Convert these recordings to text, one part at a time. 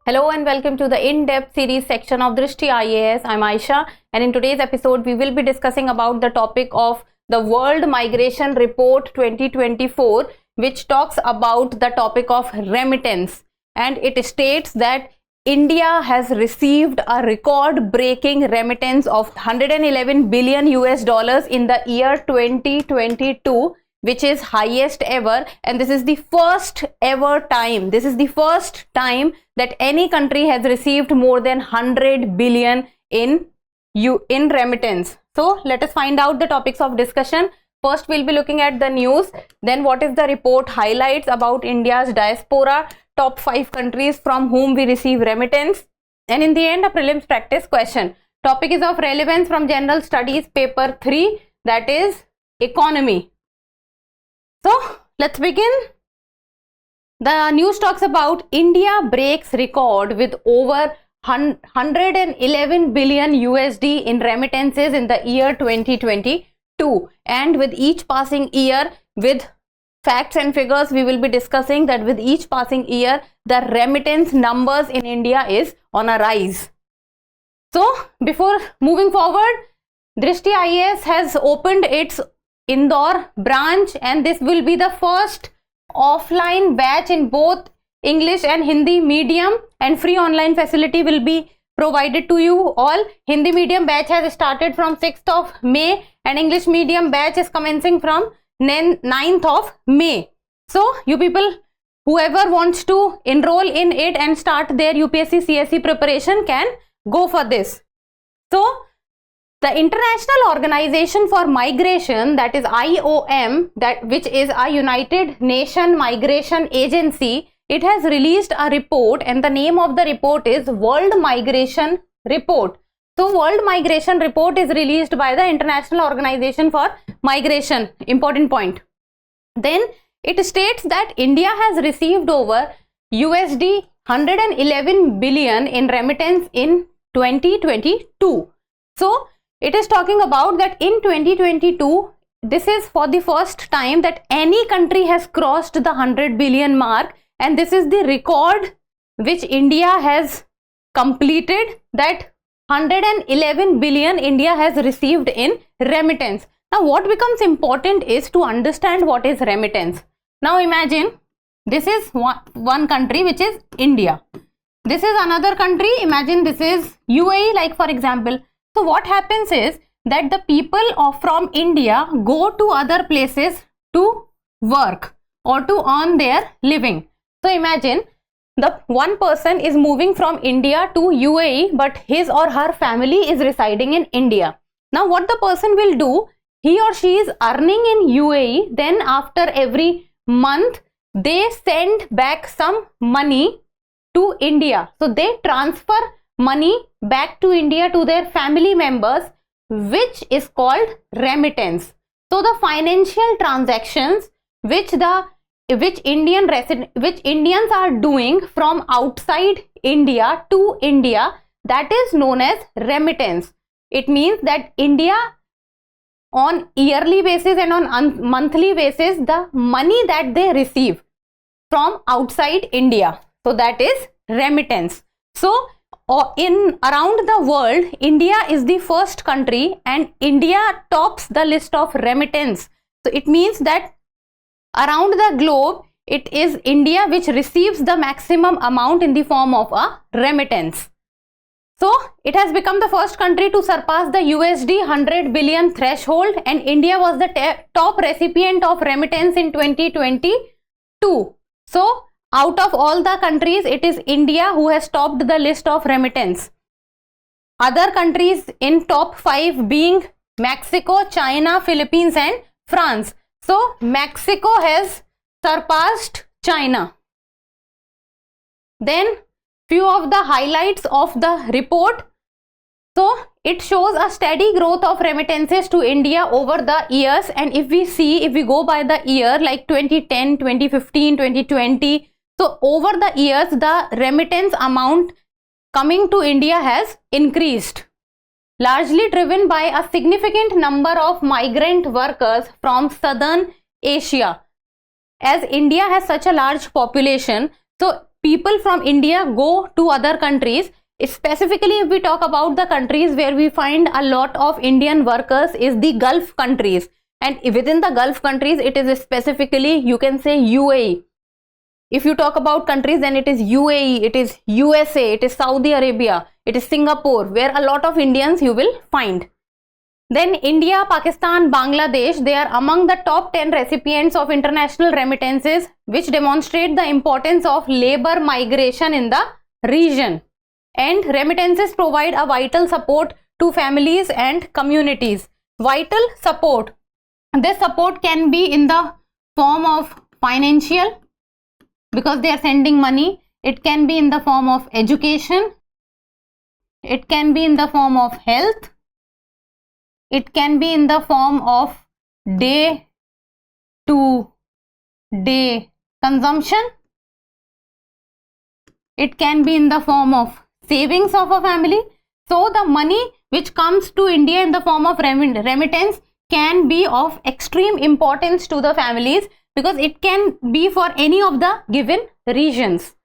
Hello and welcome to the in-depth series section of Drishti IAS. I'm Aisha, and in today's episode we will be discussing about the topic of the World Migration Report 2024, which talks about the topic of remittance, and it states that India has received a record-breaking remittance of 111 billion US dollars in the year 2022, which is highest ever, and this is the first time that any country has received more than 100 billion in remittance. So let us find out the topics of discussion. First we'll be looking at the news, then what is the report highlights about India's diaspora, top 5 countries from whom we receive remittance, and in the end a prelims practice question. Topic is of relevance from General Studies paper 3, that is economy. So let's begin. The news talks about India breaks record with over 111 billion USD in remittances in the year 2022, and with each passing year, with facts and figures, we will be discussing that with each passing year the remittance numbers in India is on a rise. So before moving forward, Drishti IAS has opened its Indore branch, and this will be the first offline batch in both English and Hindi medium, and free online facility will be provided to you all. Hindi medium batch has started from 6th of May and English medium batch is commencing from 9th of May. So you people, whoever wants to enroll in it and start their UPSC CSE preparation can go for this. So the International Organization for Migration, that is IOM, which is a United Nations Migration Agency, it has released a report, and the name of the report is World Migration Report. So World Migration Report is released by the International Organization for Migration. Important point. Then it states that India has received over USD 111 billion in remittance in 2022. So it is talking about that in 2022, this is for the first time that any country has crossed the 100 billion mark, and this is the record which India has completed, that 111 billion India has received in remittance. Now what becomes important is to understand what is remittance. Now imagine this is one country, which is India. This is another country, imagine this is UAE, like for example. So what happens is that the people from India go to other places to work or to earn their living. So imagine the one person is moving from India to UAE, but his or her family is residing in India. Now what the person will do, he or she is earning in UAE, then after every month they send back some money to India. So they transfer money back to India to their family members, which is called remittance. So the financial transactions which Indians are doing from outside India to India, that is known as remittance. It means that India on yearly basis and on monthly basis, the money that they receive from outside India, so that is remittance. So in around the world, India is the first country, and India tops the list of remittance. So it means that around the globe, it is India which receives the maximum amount in the form of a remittance. So it has become the first country to surpass the USD 100 billion threshold, and India was the top recipient of remittance in 2022. So out of all the countries, it is India who has topped the list of remittance. Other countries in top 5 being Mexico, China, Philippines and France. So Mexico has surpassed China. Then few of the highlights of the report. So it shows a steady growth of remittances to India over the years, and if we go by the year like 2010, 2015, 2020, so over the years the remittance amount coming to India has increased, largely driven by a significant number of migrant workers from southern Asia. As India has such a large population, so people from India go to other countries. Specifically, if we talk about the countries where we find a lot of Indian workers is the Gulf countries, and within the Gulf countries it is specifically, you can say, UAE. If you talk about countries, then it is UAE, it is USA, it is Saudi Arabia, it is Singapore, where a lot of Indians you will find. Then India, Pakistan, Bangladesh, they are among the top 10 recipients of international remittances, which demonstrate the importance of labor migration in the region. And remittances provide a vital support to families and communities. Vital support. This support can be in the form of financial, because they are sending money. It can be in the form of education. It can be in the form of health. It can be in the form of day-to-day consumption. It can be in the form of savings of a family. So the money which comes to India in the form of remittance can be of extreme importance to the families, because it can be for any of the given regions.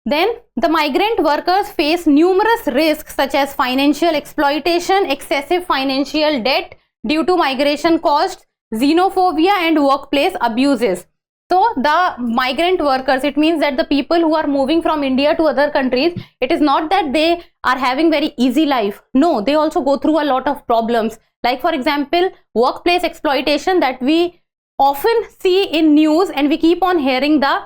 Then the migrant workers face numerous risks such as financial exploitation, excessive financial debt due to migration costs, xenophobia and workplace abuses. So the migrant workers, it means that the people who are moving from India to other countries, it is not that they are having very easy life. No, they also go through a lot of problems. Like for example, workplace exploitation that we often see in news, and we keep on hearing the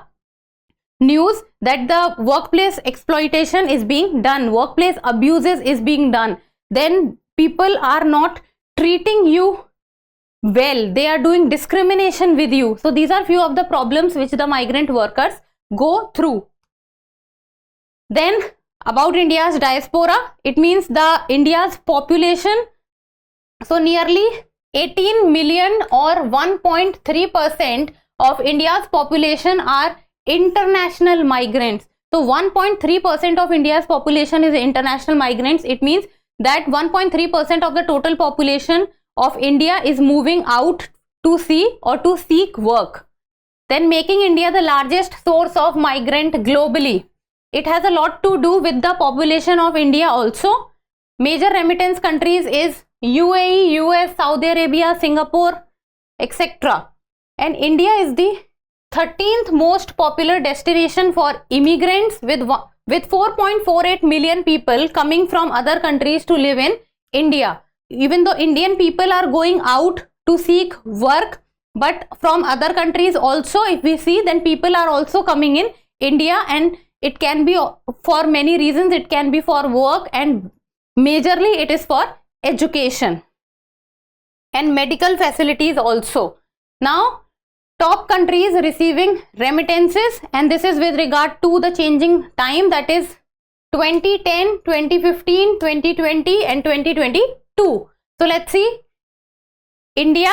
news that the workplace exploitation is being done, workplace abuses is being done. Then people are not treating you well, they are doing discrimination with you. So these are few of the problems which the migrant workers go through. Then about India's diaspora, it means the India's population. So nearly 18 million or 1.3% of India's population are international migrants. So 1.3% of India's population is international migrants. It means that 1.3% of the total population of India is moving out to sea or to seek work. Then making India the largest source of migrant globally. It has a lot to do with the population of India also. Major remittance countries is UAE, US, Saudi Arabia, Singapore, etc. And India is the 13th most popular destination for immigrants with 4.48 million people coming from other countries to live in India. Even though Indian people are going out to seek work, but from other countries also, if we see, then people are also coming in India, and it can be for many reasons. It can be for work, and majorly it is for education and medical facilities also. Now, top countries receiving remittances, and this is with regard to the changing time, that is 2010, 2015, 2020 and 2022. So let's see. India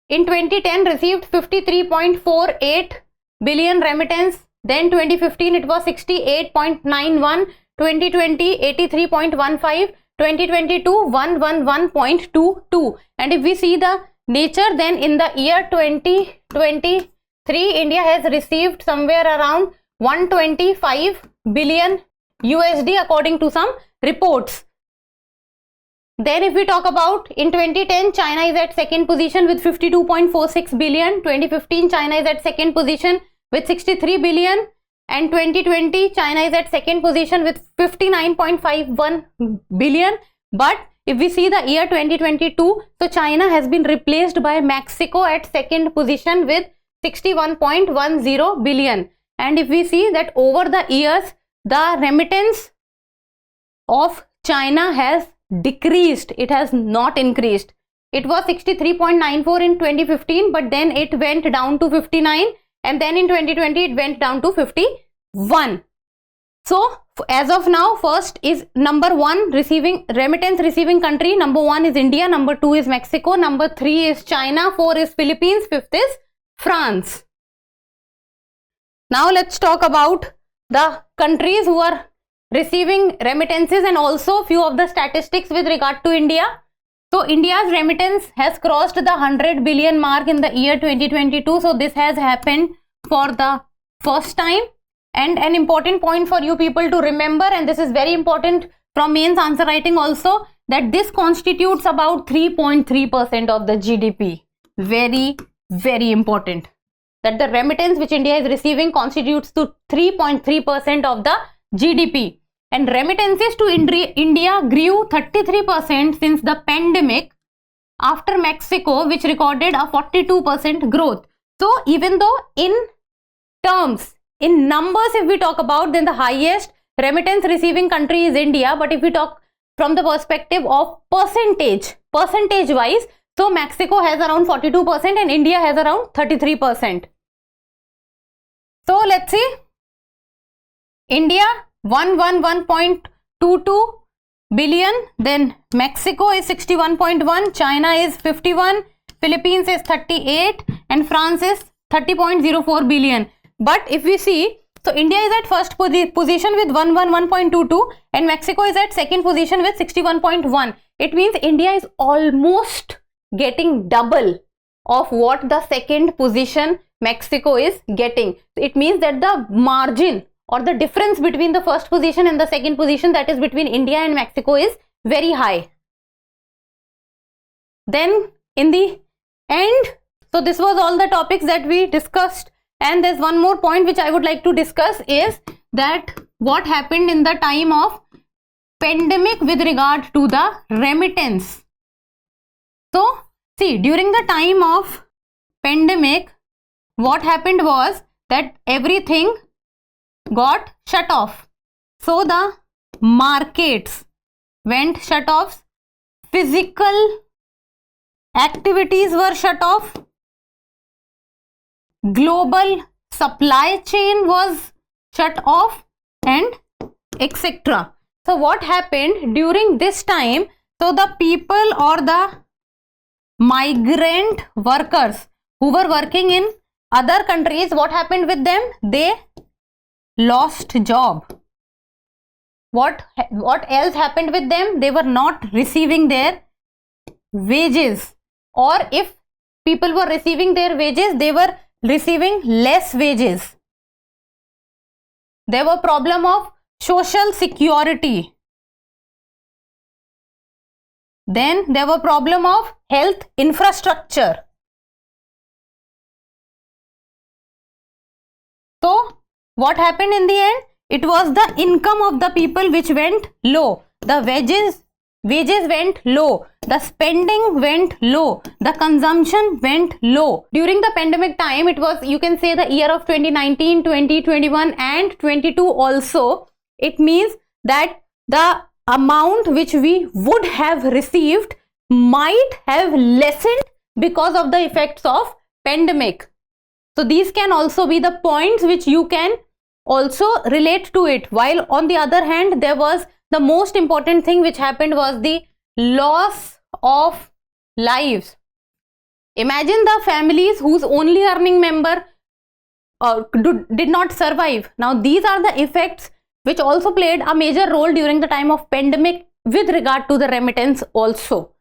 in 2010 received 53.48 billion remittance. Then 2015 it was 68.91, 2020 83.15, 2022 111.22. And if we see the nature, then in the year 2023 India has received somewhere around 125 billion USD according to some reports. Then if we talk about in 2010, China is at second position with 52.46 billion. 2015 China is at second position with 63 billion, and 2020 China is at second position with 59.51 billion. But if we see the year 2022, so China has been replaced by Mexico at second position with 61.10 billion. And if we see that over the years, the remittance of China has decreased, it has not increased. It was 63.94 in 2015, but then it went down to 59, and then in 2020 it went down to 51. So as of now, first is number one remittance receiving country. Number one is India, number two is Mexico, number three is China, four is Philippines, fifth is France. Now let's talk about the countries who are receiving remittances and also few of the statistics with regard to India. So India's remittance has crossed the 100 billion mark in the year 2022. So this has happened for the first time. And an important point for you people to remember, and this is very important from mains answer writing also, that this constitutes about 3.3% of the GDP. Very, very important. That the remittance which India is receiving constitutes to 3.3% of the GDP. And remittances to India grew 33% since the pandemic, after Mexico, which recorded a 42% growth. So even though in terms, in numbers, if we talk about, then the highest remittance receiving country is India. But if we talk from the perspective of percentage wise, so Mexico has around 42% and India has around 33%. So let's see. India 111.22 billion, then Mexico is 61.1, China is 51, Philippines is 38, and France is 30.04 billion. But if we see, so India is at first position with 111.22 and Mexico is at second position with 61.1. It means India is almost getting double of what the second position Mexico is getting. It means that the margin or the difference between the first position and the second position, that is between India and Mexico, is very high. Then in the end, so this was all the topics that we discussed, and there's one more point which I would like to discuss, is that what happened in the time of pandemic with regard to the remittance. So see, during the time of pandemic, what happened was that everything got shut off. So the markets went shut off, physical activities were shut off, global supply chain was shut off, and etc. So what happened during this time? So the people or the migrant workers who were working in other countries, what happened with them? They lost job. What else happened with them? They were not receiving their wages, or if people were receiving their wages, they were receiving less wages. There were problem of social security. Then there were problem of health infrastructure. So what happened in the end? It was the income of the people which went low. The wages went low. The spending went low. The consumption went low. During the pandemic time, it was, you can say, the year of 2019, 2021 and 22 also. It means that the amount which we would have received might have lessened because of the effects of pandemic. So these can also be the points which you can also relate to it. While on the other hand, there was the most important thing which happened was the loss of lives. Imagine the families whose only earning member did not survive. Now these are the effects which also played a major role during the time of pandemic with regard to the remittance also.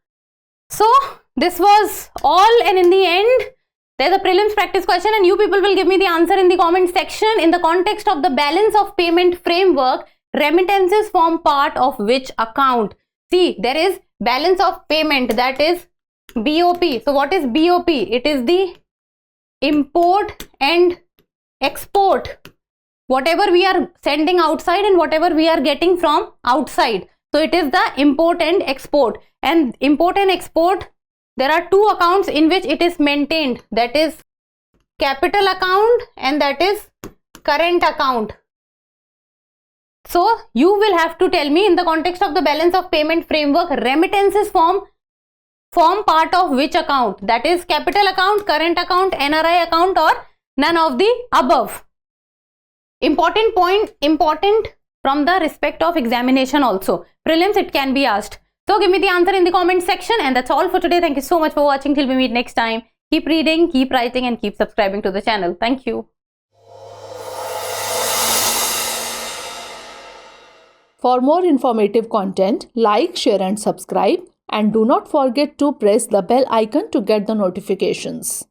So this was all, and in the end there's a prelims practice question and you people will give me the answer in the comment section. In the context of the balance of payment framework, remittances form part of which account? See, there is balance of payment, that is BOP. So what is BOP? It is the import and export. Whatever we are sending outside and whatever we are getting from outside. So it is the import and export. And import and export, there are two accounts in which it is maintained, that is capital account and that is current account. So you will have to tell me, in the context of the balance of payment framework, remittances form part of which account? That is capital account, current account, NRI account, or none of the above. Important point, important from the respect of examination also. Prelims it can be asked. So give me the answer in the comment section, and that's all for today. Thank you so much for watching. Till we meet next time. Keep reading, keep writing and keep subscribing to the channel. Thank you. For more informative content, like, share and subscribe, and do not forget to press the bell icon to get the notifications.